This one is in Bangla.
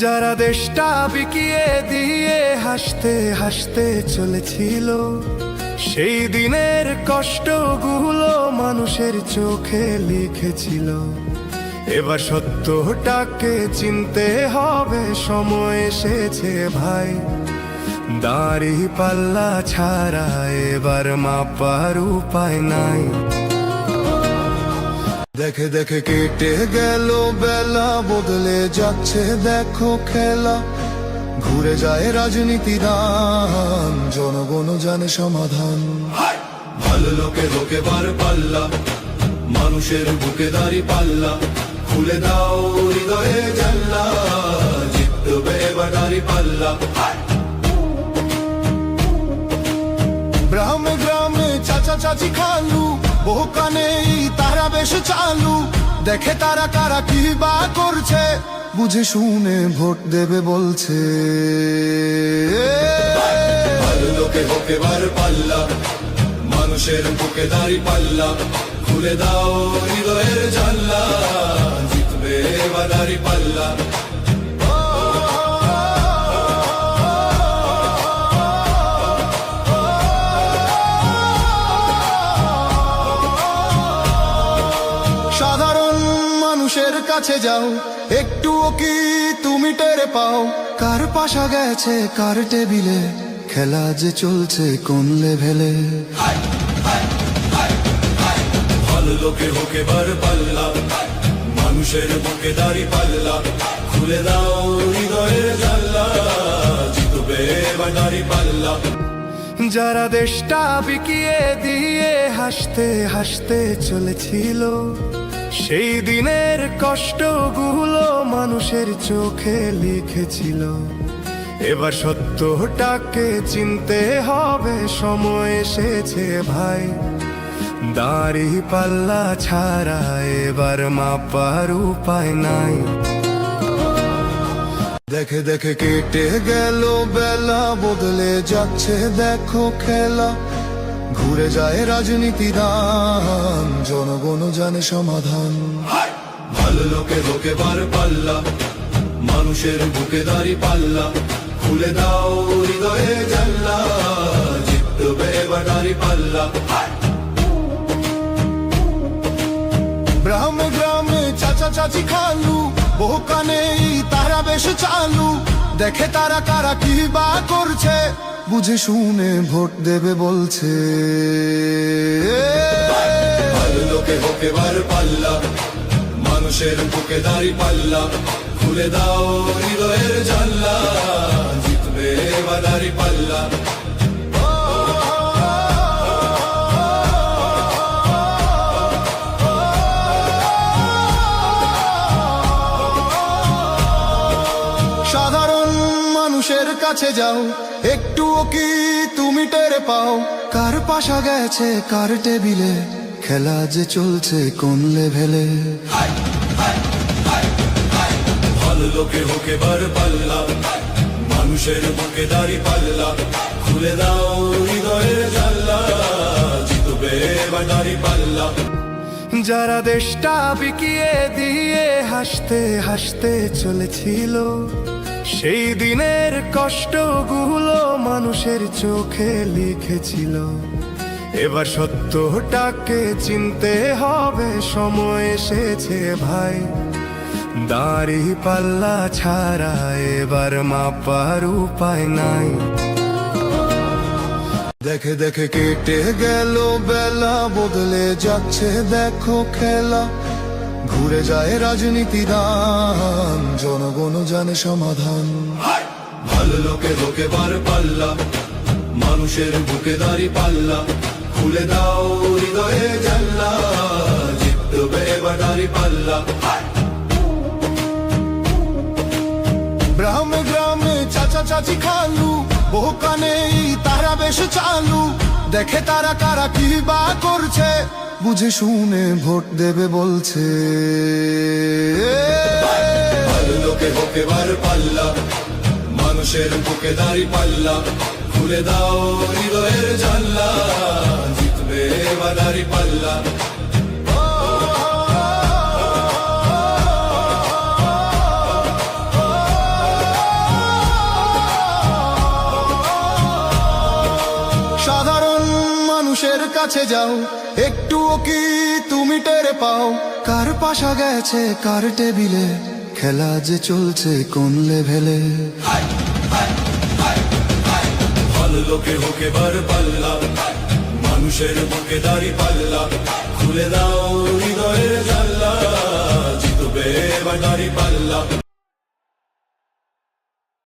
যারা দেশটা বিকিয়ে দিয়ে হাসতে হাসতে চলেছিল, সেই দিনের কষ্টগুলো মানুষের চোখে লিখেছিল। এবার সত্যটাকে চিনতে হবে, সময় এসেছে ভাই। দাড়ি পাল্লা ছাড়া এবার মাপার উপায় নাই। দেখে দেখে কেটে গেল বেলা, বদলে যাচ্ছে দেখো খেলা। ঘুরে যায় রাজনীতি দান, জনগণ জানে সমাধান। ভালো লোকে লোকে বার পাল্লা, মানুষের বুকে দাড়ি পাল্লা। খুলে দাও হৃদয়ে জানলা, জিতবে এবার দাড়ি পাল্লা। গ্রামে গ্রামে চাচা চাচি খালু, বহু কানে তারা বেশ চালু। দেখে তারা কারা কি বা করছে, বুঝে শুনে ভোট দেবে বলছে। ভালো লোকে লোকে বার পাল্লা, মানুষের বুকে দাড়ি পাল্লা। খুলে দাও হৃদয়ের জানলা, জিতবে এবার দাড়ি পাল্লা। সাধারণ মানুষের কাছে যাও, একটুও কি তুমি টের পাও? কার পাশা গেছে কার টেবিলে, খেলা যে চলছে কোন লেভেলে। ভালো লোকে হোকে বার পাল্লা, মানুষের বুকে দাড়ি পাল্লা। খুলে দাও হৃদয়ের জানলা, জিতবে এবার দাড়ি পাল্লা। যারা দেশটা বিকিয়ে দিয়ে হাসতে হাসতে চলেছিল, সেই দিনের কষ্টগুলো মানুষের চোখে লিখেছিল। এবার সত্যটাকে চিনতে হবে, সময় এসেছে ভাই। দাড়ি পাল্লা ছাড়া এবার মাপার উপায় নাই। দেখে দেখে কেটে গেল বেলা, বদলে যাচ্ছে দেখো খেলা। ঘুরে যায় রাজনীতি দান, জনগণ জানে সমাধান। ভালো লোকে লোকে বার পাল্লা, মানুষের বুকে দাড়ি পাল্লা। খুলে দাও হৃদয়ে জানলা, জিতবে এবার দাড়ি পাল্লা। গ্রামে গ্রামে চাচা চাচি খালু, বহু কানে তারা বেশ চালু। দেখে তারা কারা কি বা করছে, বুঝে শুনে ভোট দেবে বলছে। ভালো লোকে হোকে বার পাল্লা, মানুষের বুকে দাড়ি পাল্লা। খুলে দাও হৃদয়ের জানলা, জিতবে এবার দাড়ি পাল্লা। সাধারণ মানুষের কাছে যাও, একটুও কি তুমি টের পাও? কার পাশা গেছে কার টেবিলে, খেলা যে চলছে কোন লেভেলে। ভালো লোকে হোকে বার পাল্লা, মানুষের বুকে দাড়ি পাল্লা। খুলে দাও হৃদয়ের জানলা, জিতবে এবার দাড়ি পাল্লা। যারা দেশটা বিকিয়ে দিয়ে হাসতে হাসতে চলেছিল, সেই দিনের কষ্টগুলো মানুষের চোখে লিখেছিল। এবার সত্যটাকে চিনতে হবে, সময় এসেছে ভাই। দাড়ি পাল্লা ছাড়া এবার মাপার উপায় নাই। দেখে দেখে কেটে গেল বেলা, বদলে যাচ্ছে দেখো খেলা। ঘুরে যায় রাজনীতি দান, জনগণ জানে সমাধান। ভালো লোকে লোকে বার পাল্লা, মানুষের বুকে দাড়ি পাল্লা। খুলে দাও হৃদয়ে জানলা, জিতবে এবার দাড়ি পাল্লা। গ্রামে গ্রামে চাচা চাচি খালু, বহু কানে তারা বেশ চালু। দেখে তারা কারা কি বা করছে, বুঝে শুনে ভোট দেবে বলছে। ভালো লোকে হোকে বার পাল্লা, মানুষের বুকে দাড়ি পাল্লা। খুলে দাও হৃদয়ের জানলা, জিতবে এবার দাড়ি পাল্লা। মানুষের কাছে যাও, একটুও কি তুমি টের পাও কার পাশা গেছে কার টেবিলে, খেলা যে চলছে কোন লেভেলে। ভালো লোকে হোক এবার পাল্লা, মানুষের বুকে দাড়ি পাল্লা, খুলে দাও হৃদয়ের জানলা, জিতবে এবার দাড়ি পাল্লা।